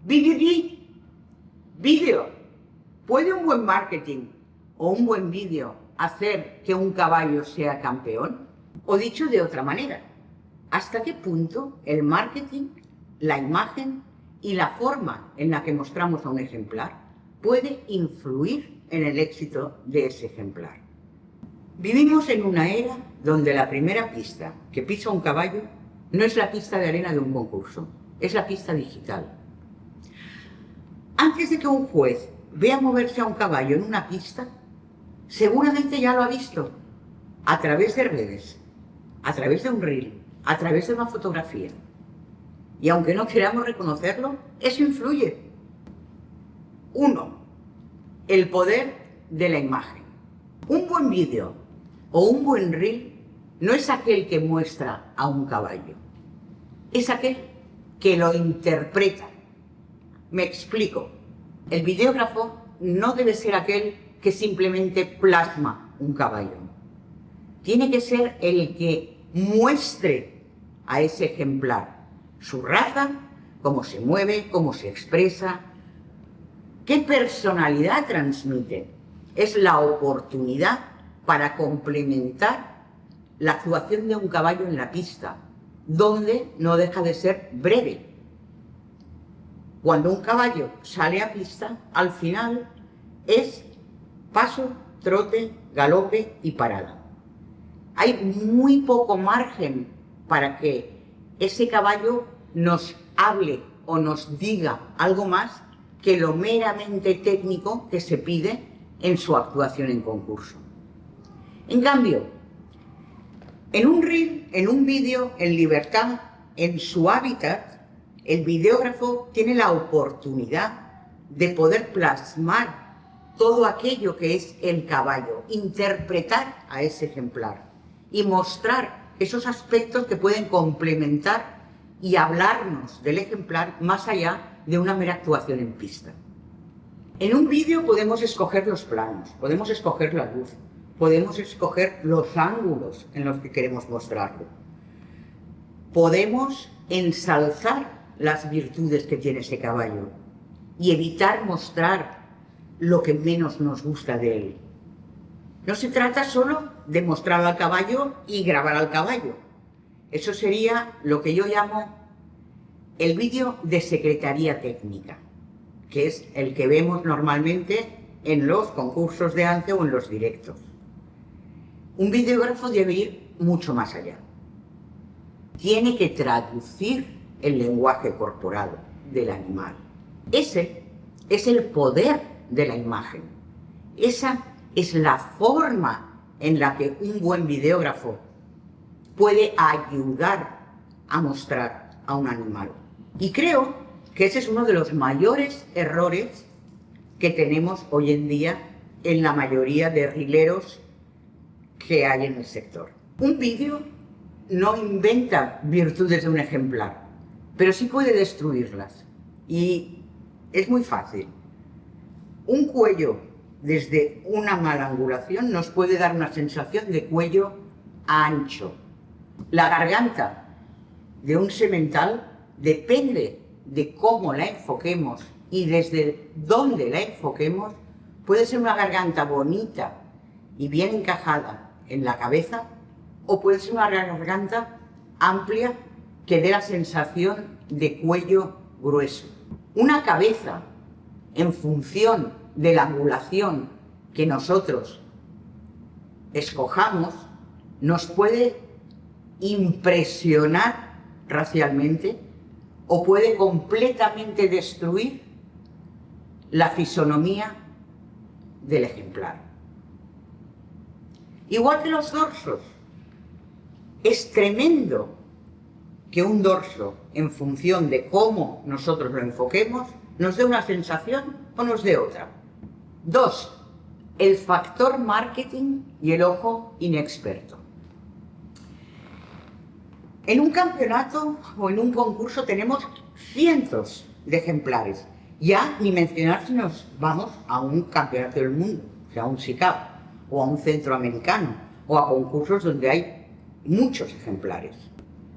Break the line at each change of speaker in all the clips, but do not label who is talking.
Vídeo. ¿Puede un buen marketing o un buen vídeo hacer que un caballo sea campeón? O dicho de otra manera, ¿hasta qué punto el marketing, la imagen y la forma en la que mostramos a un ejemplar puede influir en el éxito de ese ejemplar? Vivimos en una era donde la primera pista que pisa un caballo no es la pista de arena de un concurso, es la pista digital. Antes de que un juez vea moverse a un caballo en una pista, seguramente ya lo ha visto a través de redes, a través de un reel, a través de una fotografía. Y aunque no queramos reconocerlo, eso influye. 1. El poder de la imagen. Un buen vídeo o un buen reel no es aquel que muestra a un caballo, es aquel que lo interpreta. Me explico. El videógrafo no debe ser aquel que simplemente plasma un caballo. Tiene que ser el que muestre a ese ejemplar su raza, cómo se mueve, cómo se expresa, qué personalidad transmite. Es la oportunidad para complementar la actuación de un caballo en la pista, donde no deja de ser breve. Cuando un caballo sale a pista, al final es paso, trote, galope y parada. Hay muy poco margen para que ese caballo nos hable o nos diga algo más que lo meramente técnico que se pide en su actuación en concurso. En cambio, en un reel, en un vídeo, en libertad, en su hábitat, el videógrafo tiene la oportunidad de poder plasmar todo aquello que es el caballo, interpretar a ese ejemplar y mostrar esos aspectos que pueden complementar y hablarnos del ejemplar más allá de una mera actuación en pista. En un vídeo podemos escoger los planos, podemos escoger la luz, podemos escoger los ángulos en los que queremos mostrarlo. Podemos ensalzar las virtudes que tiene ese caballo y evitar mostrar lo que menos nos gusta de él. No se trata solo de mostrar al caballo y grabar al caballo. Eso sería lo que yo llamo el vídeo de secretaría técnica, que es el que vemos normalmente en los concursos de ANCE o en los directos. Un videógrafo debe ir mucho más allá. Tiene que traducir el lenguaje corporal del animal. Ese es el poder de la imagen. Esa es la forma en la que un buen videógrafo puede ayudar a mostrar a un animal. Y creo que ese es uno de los mayores errores que tenemos hoy en día en la mayoría de rileros que hay en el sector. Un vídeo no inventa virtudes de un ejemplar, pero sí puede destruirlas. Y es muy fácil. Un cuello desde una mala angulación nos puede dar una sensación de cuello ancho. La garganta de un semental depende de cómo la enfoquemos y desde dónde la enfoquemos. Puede ser una garganta bonita y bien encajada en la cabeza, o puede ser una garganta amplia que dé la sensación de cuello grueso. Una cabeza, en función de la angulación que nosotros escojamos, nos puede impresionar racialmente o puede completamente destruir la fisonomía del ejemplar. Igual que los dorsos. Es tremendo que un dorso, en función de cómo nosotros lo enfoquemos, nos dé una sensación o nos dé otra. 2. El factor marketing y el ojo inexperto. En un campeonato o en un concurso tenemos cientos de ejemplares. Ya ni mencionar si nos vamos a un campeonato del mundo, o sea, a un SICAP, o a un centroamericano, o a concursos donde hay muchos ejemplares.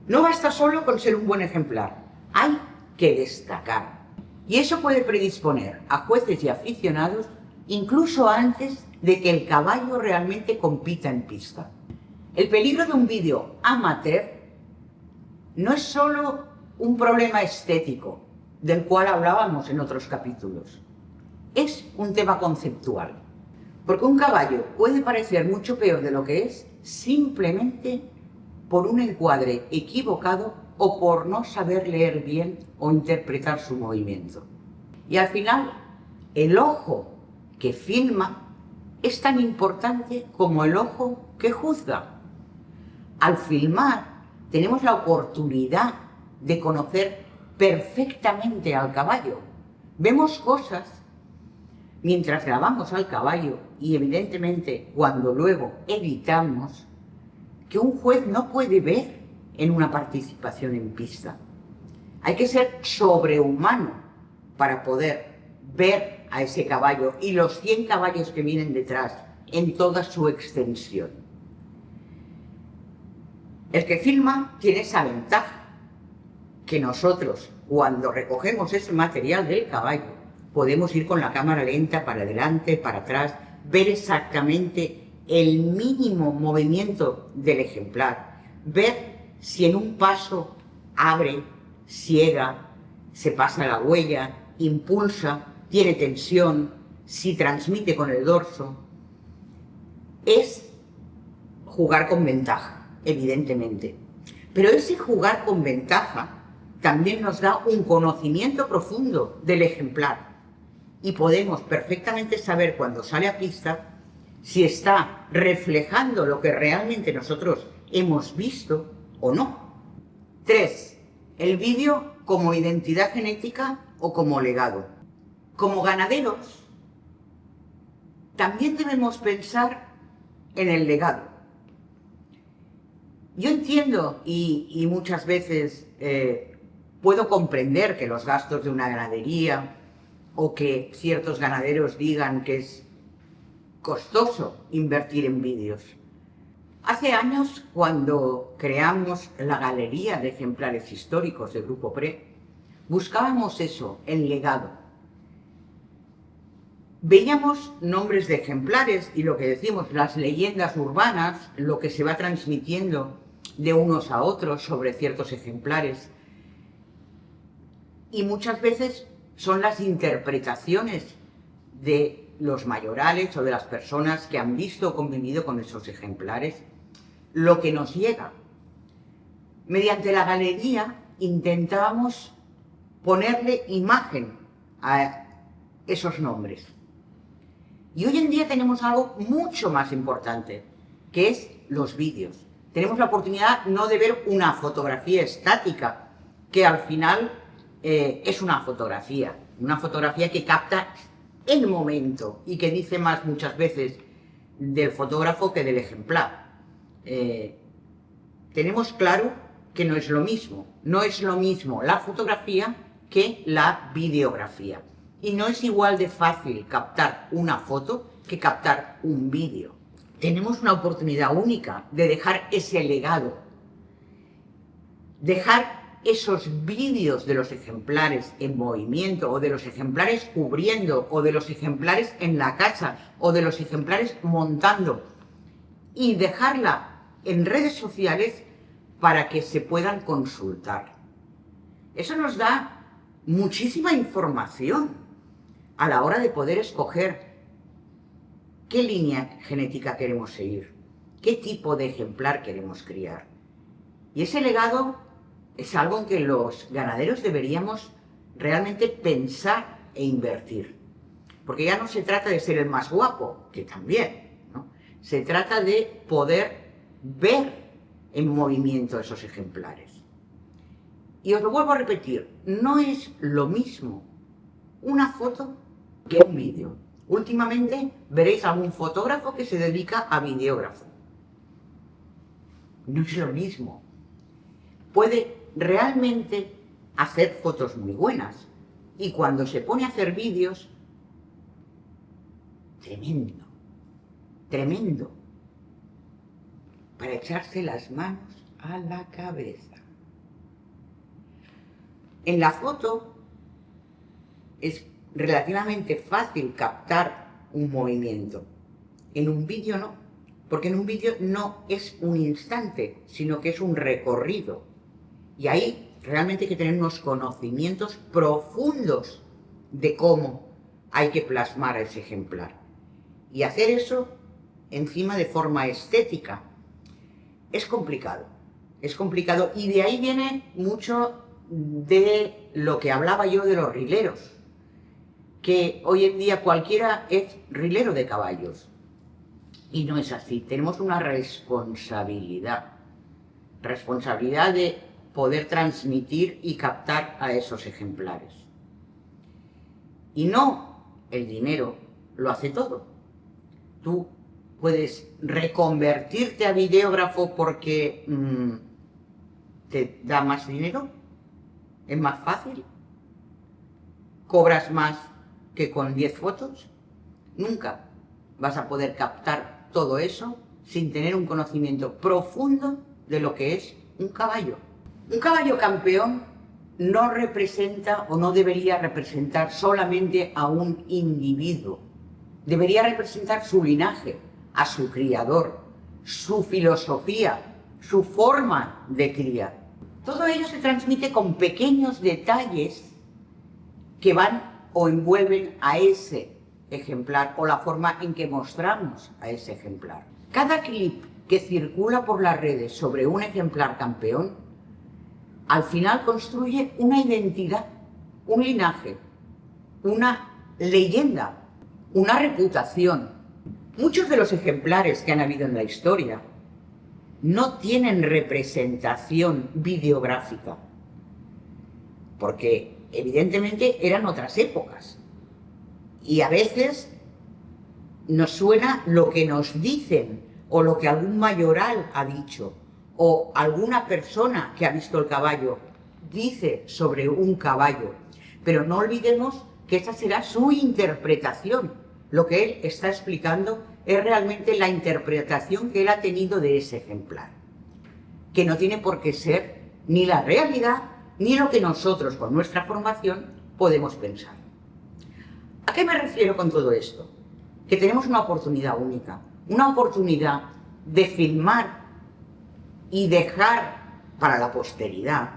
No basta solo con ser un buen ejemplar, hay que destacar. Y eso puede predisponer a jueces y aficionados incluso antes de que el caballo realmente compita en pista. El peligro de un vídeo amateur no es solo un problema estético, del cual hablábamos en otros capítulos. Es un tema conceptual, porque un caballo puede parecer mucho peor de lo que es simplemente por un encuadre equivocado o por no saber leer bien o interpretar su movimiento. Y al final, el ojo que filma es tan importante como el ojo que juzga. Al filmar, tenemos la oportunidad de conocer perfectamente al caballo. Vemos cosas mientras grabamos al caballo y evidentemente cuando luego editamos que un juez no puede ver en una participación en pista. Hay que ser sobrehumano para poder ver a ese caballo y los 100 caballos que vienen detrás en toda su extensión. El que filma tiene esa ventaja, que nosotros, cuando recogemos ese material del caballo, podemos ir con la cámara lenta para adelante, para atrás, ver exactamente el mínimo movimiento del ejemplar, ver si en un paso abre, ciega, se pasa la huella, impulsa, tiene tensión, si transmite con el dorso. Es jugar con ventaja, evidentemente. Pero ese jugar con ventaja también nos da un conocimiento profundo del ejemplar y podemos perfectamente saber cuando sale a pista si está reflejando lo que realmente nosotros hemos visto o no. 3. El vídeo como identidad genética o como legado. Como ganaderos, también debemos pensar en el legado. Yo entiendo y muchas veces puedo comprender que los gastos de una ganadería o que ciertos ganaderos digan que es costoso invertir en vídeos. Hace años, cuando creamos la galería de ejemplares históricos del Grupo Pre, buscábamos eso, el legado. Veíamos nombres de ejemplares y lo que decimos, las leyendas urbanas, lo que se va transmitiendo de unos a otros sobre ciertos ejemplares. Y muchas veces son las interpretaciones de los mayorales o de las personas que han visto o convivido con esos ejemplares lo que nos llega. Mediante la galería intentábamos ponerle imagen a esos nombres. Y hoy en día tenemos algo mucho más importante, que es los vídeos. Tenemos la oportunidad no de ver una fotografía estática, que al final es una fotografía que capta el momento y que dice más muchas veces del fotógrafo que del ejemplar. Tenemos claro que no es lo mismo la fotografía que la videografía. Y no es igual de fácil captar una foto que captar un vídeo. Tenemos una oportunidad única de dejar ese legado, dejar esos vídeos de los ejemplares en movimiento, o de los ejemplares cubriendo, o de los ejemplares en la casa, o de los ejemplares montando, y dejarla en redes sociales para que se puedan consultar. Eso nos da muchísima información a la hora de poder escoger qué línea genética queremos seguir, qué tipo de ejemplar queremos criar. Y ese legado es algo en que los ganaderos deberíamos realmente pensar e invertir. Porque ya no se trata de ser el más guapo, que también, ¿no? Se trata de poder ver en movimiento esos ejemplares. Y os lo vuelvo a repetir, no es lo mismo una foto que un vídeo. Últimamente veréis algún fotógrafo que se dedica a videógrafo. No es lo mismo. Puede realmente hacer fotos muy buenas. Y cuando se pone a hacer vídeos, tremendo, tremendo, para echarse las manos a la cabeza. En la foto es relativamente fácil captar un movimiento. En un vídeo no, porque en un vídeo no es un instante, sino que es un recorrido. Y ahí realmente hay que tener unos conocimientos profundos de cómo hay que plasmar a ese ejemplar. Y hacer eso encima de forma estética es complicado. Es complicado y de ahí viene mucho de lo que hablaba yo de los rileros, que hoy en día cualquiera es rilero de caballos. Y no es así, tenemos una responsabilidad de poder transmitir y captar a esos ejemplares. Y no el dinero lo hace todo. Tú puedes reconvertirte a videógrafo porque te da más dinero, es más fácil, cobras más que con 10 fotos. Nunca vas a poder captar todo eso sin tener un conocimiento profundo de lo que es un caballo. Un caballo campeón no representa o no debería representar solamente a un individuo. Debería representar su linaje, a su criador, su filosofía, su forma de cría. Todo ello se transmite con pequeños detalles que van o envuelven a ese ejemplar o la forma en que mostramos a ese ejemplar. Cada clip que circula por las redes sobre un ejemplar campeón, al final construye una identidad, un linaje, una leyenda, una reputación. Muchos de los ejemplares que han habido en la historia no tienen representación videográfica, porque evidentemente eran otras épocas. Y a veces nos suena lo que nos dicen o lo que algún mayoral ha dicho o alguna persona que ha visto el caballo dice sobre un caballo. Pero no olvidemos que esa será su interpretación. Lo que él está explicando es realmente la interpretación que él ha tenido de ese ejemplar, que no tiene por qué ser ni la realidad ni lo que nosotros con nuestra formación podemos pensar. ¿A qué me refiero con todo esto? Que tenemos una oportunidad única, una oportunidad de filmar y dejar para la posteridad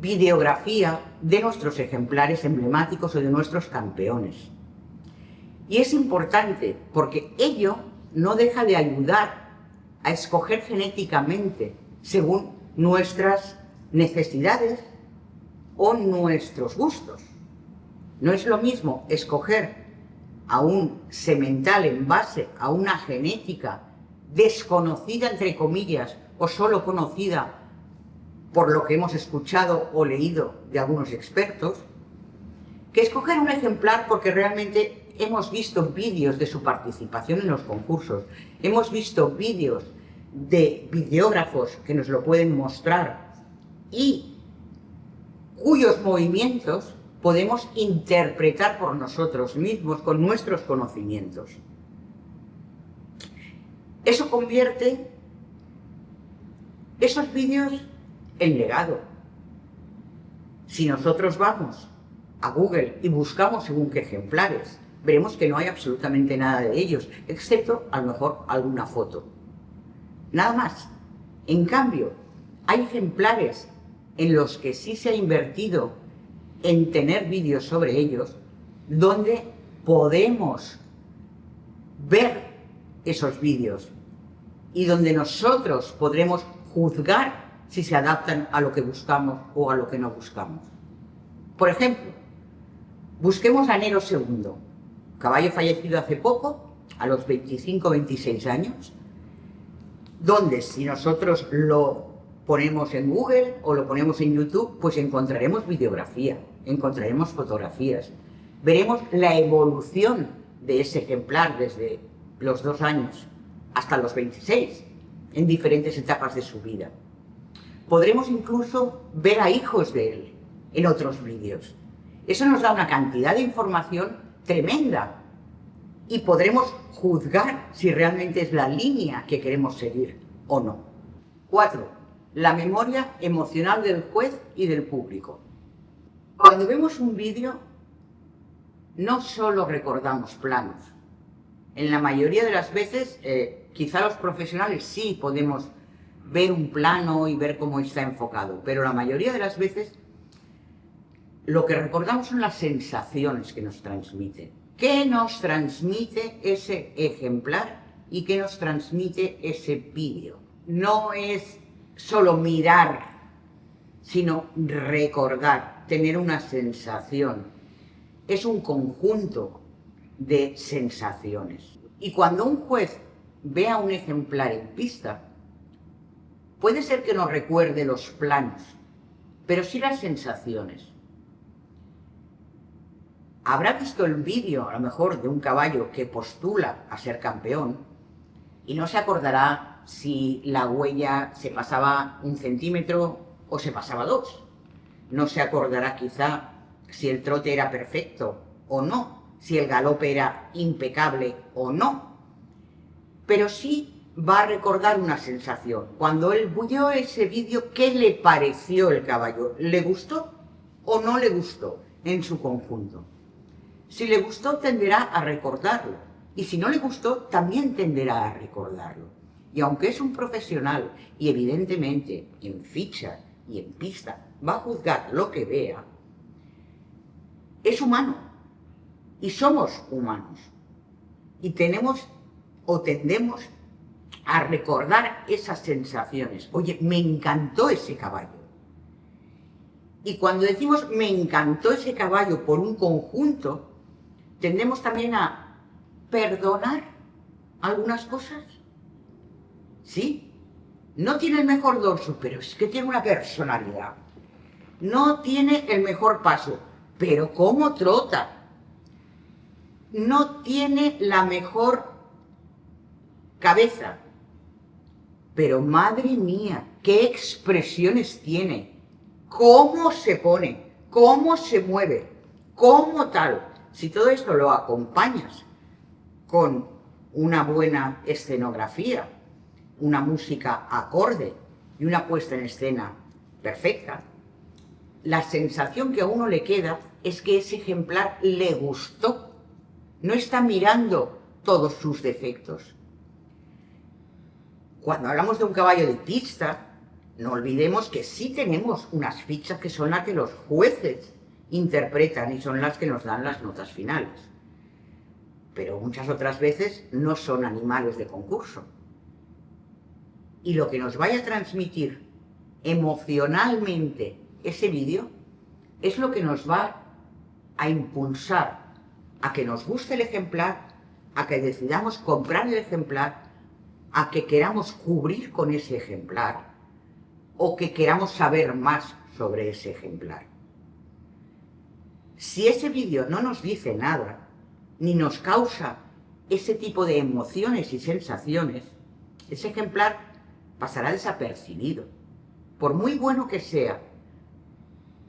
videografía de nuestros ejemplares emblemáticos o de nuestros campeones. Y es importante porque ello no deja de ayudar a escoger genéticamente según nuestras necesidades o nuestros gustos. No es lo mismo escoger a un semental en base a una genética desconocida, entre comillas, o solo conocida por lo que hemos escuchado o leído de algunos expertos, que escoger un ejemplar porque realmente hemos visto vídeos de su participación en los concursos, hemos visto vídeos de videógrafos que nos lo pueden mostrar y cuyos movimientos podemos interpretar por nosotros mismos con nuestros conocimientos. Eso convierte esos vídeos en legado. Si nosotros vamos a Google y buscamos según qué ejemplares, veremos que no hay absolutamente nada de ellos, excepto a lo mejor alguna foto. Nada más. En cambio, hay ejemplares en los que sí se ha invertido en tener vídeos sobre ellos, donde podemos ver esos vídeos y donde nosotros podremos juzgar si se adaptan a lo que buscamos o a lo que no buscamos. Por ejemplo, busquemos a Nero II, caballo fallecido hace poco, a los 25-26 años, donde si nosotros lo ponemos en Google o lo ponemos en YouTube, pues encontraremos videografía, encontraremos fotografías, veremos la evolución de ese ejemplar desde los 2 años hasta los 26, en diferentes etapas de su vida. Podremos incluso ver a hijos de él en otros vídeos. Eso nos da una cantidad de información tremenda y podremos juzgar si realmente es la línea que queremos seguir o no. 4. La memoria emocional del juez y del público. Cuando vemos un vídeo, no solo recordamos planos. En la mayoría de las veces, quizá los profesionales sí podemos ver un plano y ver cómo está enfocado, pero la mayoría de las veces lo que recordamos son las sensaciones que nos transmite. ¿Qué nos transmite ese ejemplar y qué nos transmite ese vídeo? No es solo mirar, sino recordar, tener una sensación. Es un conjunto de sensaciones. Y cuando un juez vea un ejemplar en pista, puede ser que no recuerde los planos, pero sí las sensaciones. Habrá visto el vídeo, a lo mejor, de un caballo que postula a ser campeón y no se acordará si la huella se pasaba 1 centímetro o se pasaba 2. No se acordará quizá si el trote era perfecto o no, si el galope era impecable o no. Pero sí va a recordar una sensación. Cuando él vio ese vídeo, ¿qué le pareció el caballo? ¿Le gustó o no le gustó en su conjunto? Si le gustó, tenderá a recordarlo. Y si no le gustó, también tenderá a recordarlo. Y aunque es un profesional y evidentemente en ficha y en pista va a juzgar lo que vea, es humano. Y somos humanos. Y tenemos o tendemos a recordar esas sensaciones. Oye, me encantó ese caballo. Y cuando decimos me encantó ese caballo por un conjunto, tendemos también a perdonar algunas cosas. Sí, no tiene el mejor dorso, pero es que tiene una personalidad. No tiene el mejor paso, pero cómo trota. No tiene la mejor cabeza, pero madre mía, qué expresiones tiene, cómo se pone, cómo se mueve, cómo tal. Si todo esto lo acompañas con una buena escenografía, una música acorde y una puesta en escena perfecta, la sensación que a uno le queda es que ese ejemplar le gustó. No está mirando todos sus defectos. Cuando hablamos de un caballo de pista, no olvidemos que sí tenemos unas fichas que son las que los jueces interpretan y son las que nos dan las notas finales. Pero muchas otras veces no son animales de concurso. Y lo que nos vaya a transmitir emocionalmente ese vídeo es lo que nos va a impulsar a que nos guste el ejemplar, a que decidamos comprar el ejemplar, a que queramos cubrir con ese ejemplar o que queramos saber más sobre ese ejemplar. Si ese vídeo no nos dice nada, ni nos causa ese tipo de emociones y sensaciones, ese ejemplar pasará desapercibido. Por muy bueno que sea,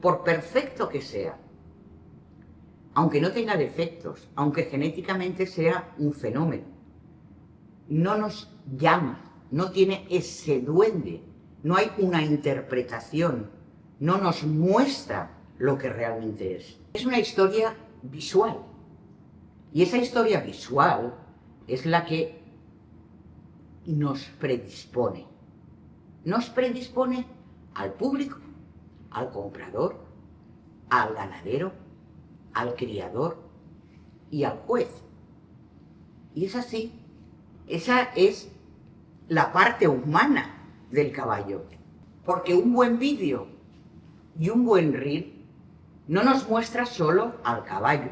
por perfecto que sea, aunque no tenga defectos, aunque genéticamente sea un fenómeno, no nos llama, no tiene ese duende, no hay una interpretación, no nos muestra lo que realmente es. Es una historia visual. Y esa historia visual es la que nos predispone. Nos predispone al público, al comprador, al ganadero, al criador y al juez. Y es así. Esa es la parte humana del caballo. Porque un buen vídeo y un buen reel no nos muestra solo al caballo.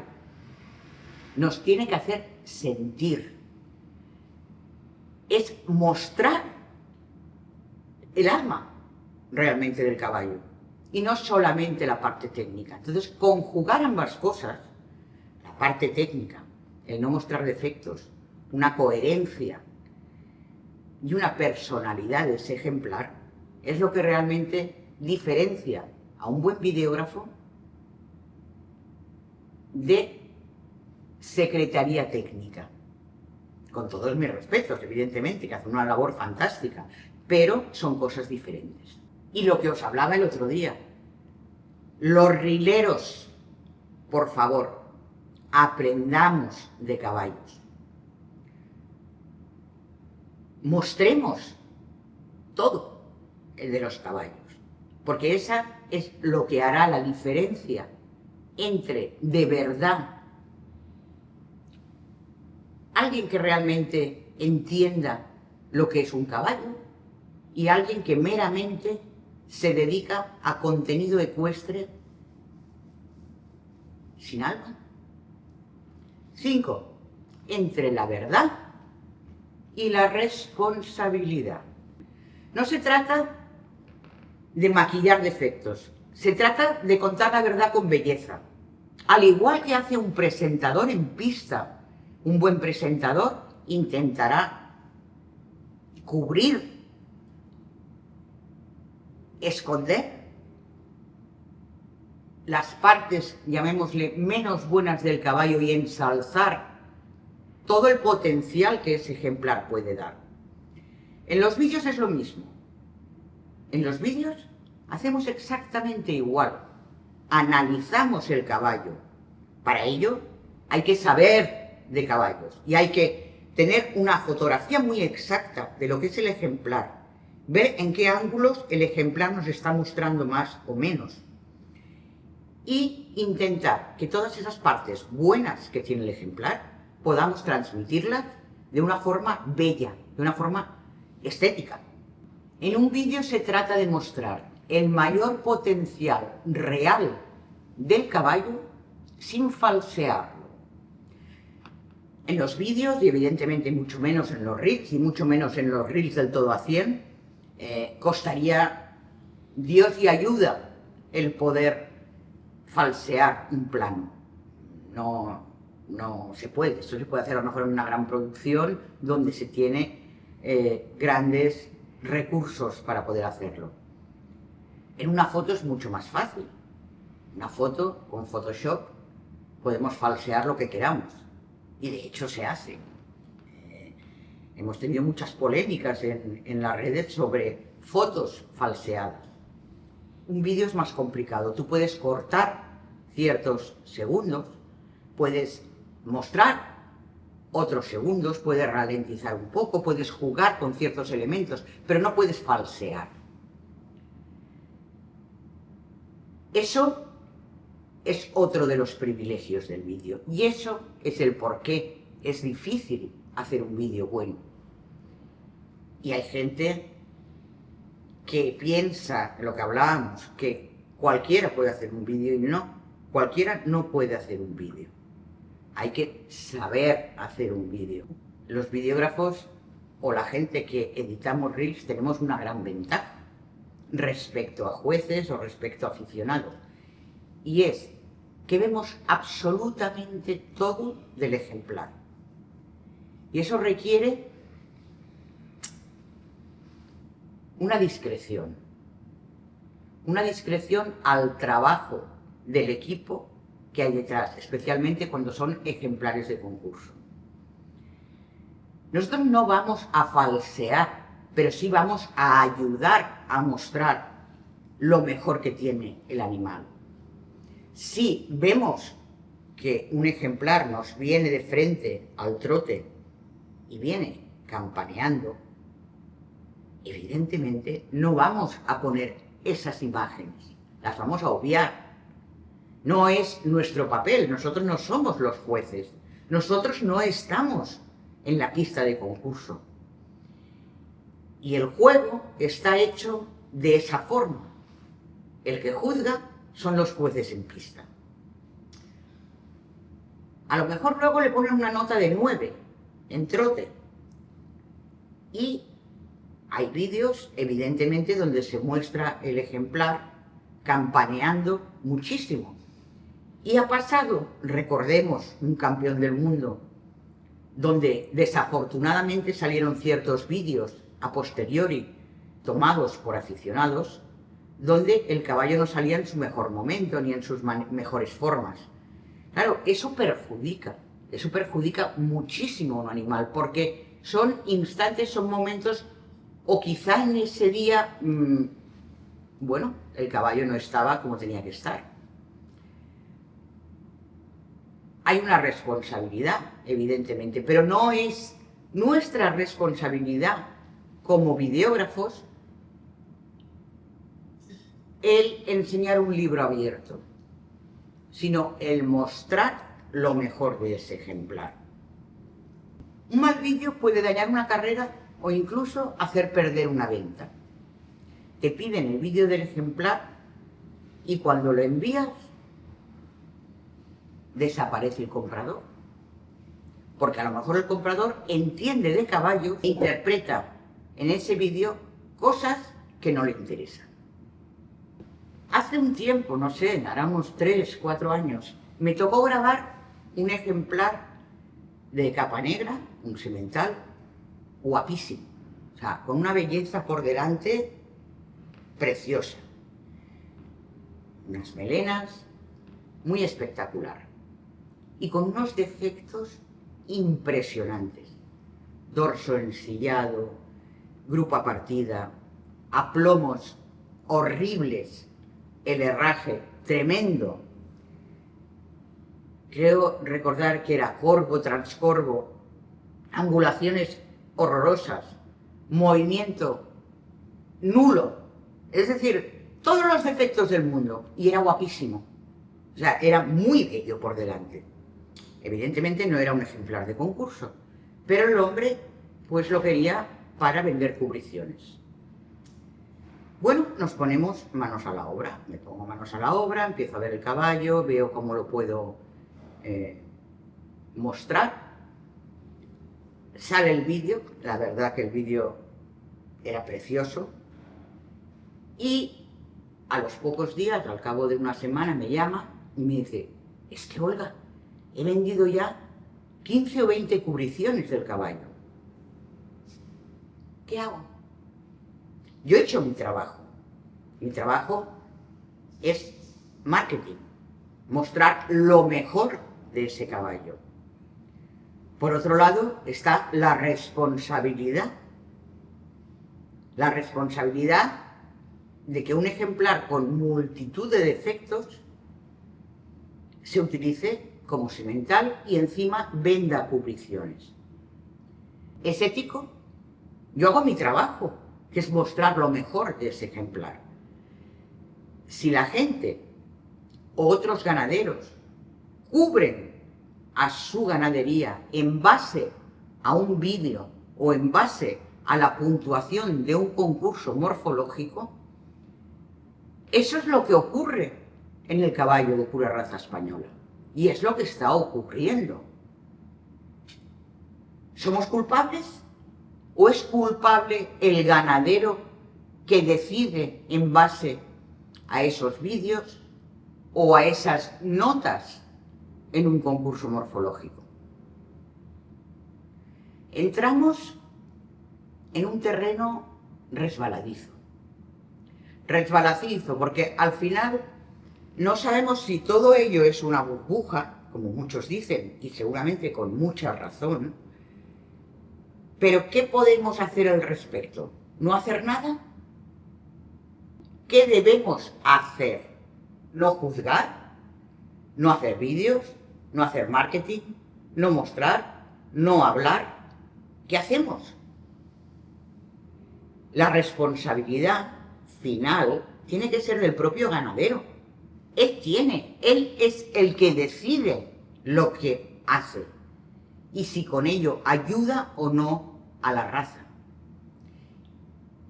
Nos tiene que hacer sentir. Es mostrar el alma realmente del caballo. Y no solamente la parte técnica. Entonces, conjugar ambas cosas, la parte técnica, el no mostrar defectos, una coherencia y una personalidad de ese ejemplar, es lo que realmente diferencia a un buen videógrafo de secretaría técnica. Con todos mis respetos, evidentemente, que hace una labor fantástica, pero son cosas diferentes. Y lo que os hablaba el otro día, los rileros, por favor, aprendamos de caballos. Mostremos todo el de los caballos, porque esa es lo que hará la diferencia entre, de verdad, alguien que realmente entienda lo que es un caballo y alguien que meramente se dedica a contenido ecuestre sin alma. 5. Entre la verdad y la responsabilidad. No se trata de maquillar defectos, se trata de contar la verdad con belleza. Al igual que hace un presentador en pista, un buen presentador intentará cubrir, esconder las partes, llamémosle, menos buenas del caballo y ensalzar todo el potencial que ese ejemplar puede dar. En los vídeos es lo mismo. En los vídeos hacemos exactamente igual. Analizamos el caballo. Para ello hay que saber de caballos y hay que tener una fotografía muy exacta de lo que es el ejemplar. Ver en qué ángulos el ejemplar nos está mostrando más o menos. Y intentar que todas esas partes buenas que tiene el ejemplar podamos transmitirlas de una forma bella, de una forma estética. En un vídeo se trata de mostrar el mayor potencial real del caballo sin falsearlo. En los vídeos, y evidentemente mucho menos en los reels, y mucho menos en los reels del todo a 100, costaría Dios y ayuda el poder falsear un plano. No se puede. Esto se puede hacer a lo mejor en una gran producción donde se tiene grandes recursos para poder hacerlo. En una foto es mucho más fácil. Una foto con Photoshop podemos falsear lo que queramos y de hecho se hace. Hemos tenido muchas polémicas en las redes sobre fotos falseadas. Un vídeo es más complicado. Tú puedes cortar ciertos segundos, puedes mostrar otros segundos, puedes ralentizar un poco, puedes jugar con ciertos elementos, pero no puedes falsear. Eso es otro de los privilegios del vídeo y eso es el por qué es difícil hacer un vídeo bueno. Y hay gente que piensa, lo que hablábamos, que cualquiera puede hacer un vídeo y no, cualquiera no puede hacer un vídeo. Hay que saber hacer un vídeo. Los videógrafos o la gente que editamos reels tenemos una gran ventaja respecto a jueces o respecto a aficionados. Y es que vemos absolutamente todo del ejemplar. Y eso requiere una discreción al trabajo del equipo que hay detrás, especialmente cuando son ejemplares de concurso. Nosotros no vamos a falsear, pero sí vamos a ayudar a mostrar lo mejor que tiene el animal. Si vemos que un ejemplar nos viene de frente al trote y viene campaneando, evidentemente no vamos a poner esas imágenes, las vamos a obviar. No es nuestro papel, nosotros no somos los jueces, nosotros no estamos en la pista de concurso. Y el juego está hecho de esa forma. El que juzga son los jueces en pista. A lo mejor luego le ponen una nota de 9 en trote. Y hay vídeos, evidentemente, donde se muestra el ejemplar campaneando muchísimo. Y ha pasado, recordemos, un campeón del mundo, donde desafortunadamente salieron ciertos vídeos a posteriori tomados por aficionados, donde el caballo no salía en su mejor momento ni en sus mejores formas. Claro, eso perjudica muchísimo a un animal, porque son instantes, son momentos, o quizá en ese día, bueno, el caballo no estaba como tenía que estar. Hay una responsabilidad, evidentemente, pero no es nuestra responsabilidad como videógrafos el enseñar un libro abierto, sino el mostrar lo mejor de ese ejemplar. Un mal vídeo puede dañar una carrera o incluso hacer perder una venta. Te piden el vídeo del ejemplar y cuando lo envías, desaparece el comprador. Porque a lo mejor el comprador entiende de caballo e interpreta en ese vídeo cosas que no le interesan. Hace un tiempo, no sé, hará unos 3, 4 años, me tocó grabar un ejemplar de capa negra, un semental, guapísimo. O sea, con una belleza por delante preciosa. Unas melenas, muy espectacular. Y con unos defectos impresionantes. Dorso ensillado, grupa partida, aplomos horribles, el herraje tremendo. Creo recordar que era corvo, transcorvo, angulaciones horrorosas, movimiento nulo. Es decir, todos los defectos del mundo. Y era guapísimo. O sea, era muy bello por delante. Evidentemente no era un ejemplar de concurso, pero el hombre pues lo quería para vender cubriciones. Bueno, nos ponemos manos a la obra. Me pongo manos a la obra, empiezo a ver el caballo, veo cómo lo puedo mostrar. Sale el vídeo, la verdad que el vídeo era precioso. Y a los pocos días, al cabo de una semana, me llama y me dice, es que Olga, he vendido ya 15 o 20 cubriciones del caballo. ¿Qué hago? Yo he hecho mi trabajo. Mi trabajo es marketing, mostrar lo mejor de ese caballo. Por otro lado está la responsabilidad. La responsabilidad de que un ejemplar con multitud de defectos se utilice como semental y encima venda cubriciones. ¿Es ético? Yo hago mi trabajo, que es mostrar lo mejor de ese ejemplar. Si la gente o otros ganaderos cubren a su ganadería en base a un vídeo o en base a la puntuación de un concurso morfológico, eso es lo que ocurre en el caballo de pura raza española. Y es lo que está ocurriendo. ¿Somos culpables? ¿O es culpable el ganadero que decide en base a esos vídeos o a esas notas en un concurso morfológico? Entramos en un terreno resbaladizo. Resbaladizo porque al final no sabemos si todo ello es una burbuja, como muchos dicen, y seguramente con mucha razón, pero ¿qué podemos hacer al respecto? ¿No hacer nada? ¿Qué debemos hacer? ¿No juzgar? ¿No hacer vídeos? ¿No hacer marketing? ¿No mostrar? ¿No hablar? ¿Qué hacemos? La responsabilidad final tiene que ser del propio ganadero. Él es el que decide lo que hace y si con ello ayuda o no a la raza.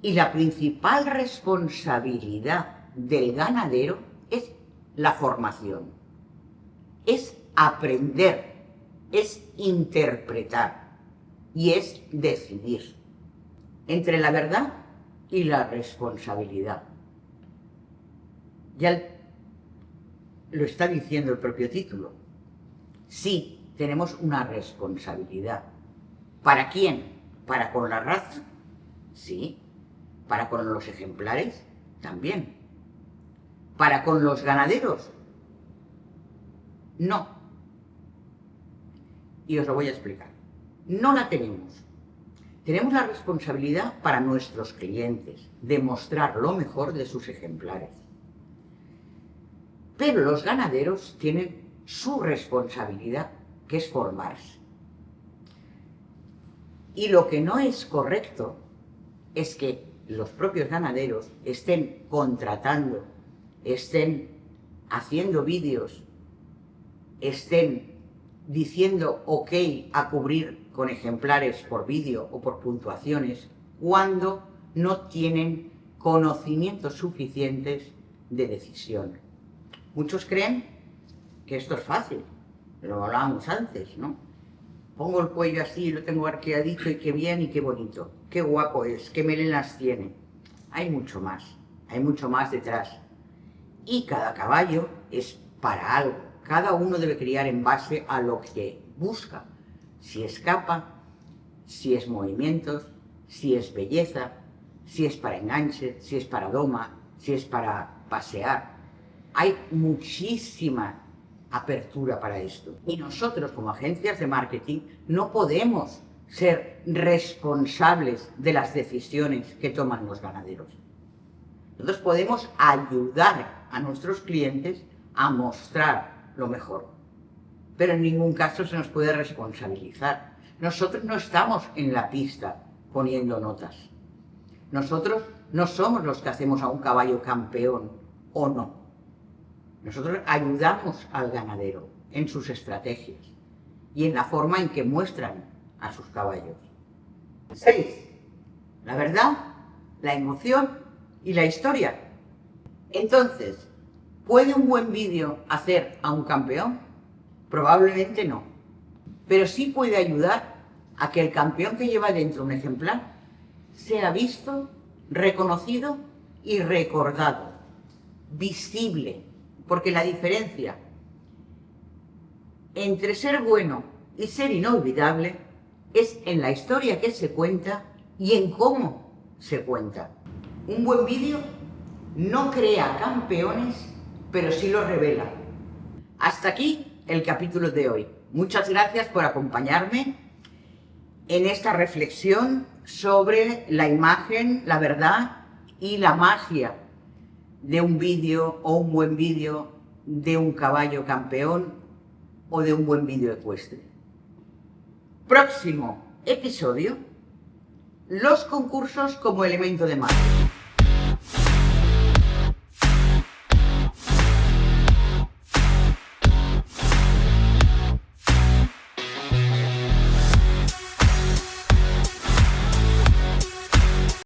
Y la principal responsabilidad del ganadero es la formación, es aprender, es interpretar y es decidir entre la verdad y la responsabilidad. Ya lo está diciendo el propio título. Sí, tenemos una responsabilidad. ¿Para quién? ¿Para con la raza? Sí. ¿Para con los ejemplares? También. ¿Para con los ganaderos? No. Y os lo voy a explicar. No la tenemos. Tenemos la responsabilidad para nuestros clientes, de mostrar lo mejor de sus ejemplares. Pero los ganaderos tienen su responsabilidad, que es formarse. Y lo que no es correcto es que los propios ganaderos estén contratando, estén haciendo vídeos, estén diciendo ok a cubrir con ejemplares por vídeo o por puntuaciones, cuando no tienen conocimientos suficientes de decisión. Muchos creen que esto es fácil, lo hablábamos antes, ¿no? Pongo el cuello así, lo tengo arqueadito y qué bien y qué bonito, qué guapo es, qué melenas tiene. Hay mucho más detrás. Y cada caballo es para algo. Cada uno debe criar en base a lo que busca. Si es capa, si es movimientos, si es belleza, si es para enganche, si es para doma, si es para pasear. Hay muchísima apertura para esto. Y nosotros, como agencias de marketing, no podemos ser responsables de las decisiones que toman los ganaderos. Nosotros podemos ayudar a nuestros clientes a mostrar lo mejor, pero en ningún caso se nos puede responsabilizar. Nosotros no estamos en la pista poniendo notas. Nosotros no somos los que hacemos a un caballo campeón o no. Nosotros ayudamos al ganadero en sus estrategias y en la forma en que muestran a sus caballos. 6. La verdad, la emoción y la historia. Entonces, ¿puede un buen vídeo hacer a un campeón? Probablemente no. Pero sí puede ayudar a que el campeón que lleva dentro un ejemplar sea visto, reconocido y recordado, visible. Porque la diferencia entre ser bueno y ser inolvidable es en la historia que se cuenta y en cómo se cuenta. Un buen vídeo no crea campeones, pero sí los revela. Hasta aquí el capítulo de hoy. Muchas gracias por acompañarme en esta reflexión sobre la imagen, la verdad y la magia de un vídeo o un buen vídeo de un caballo campeón o de un buen vídeo ecuestre. Próximo episodio: los concursos como elemento de marketing.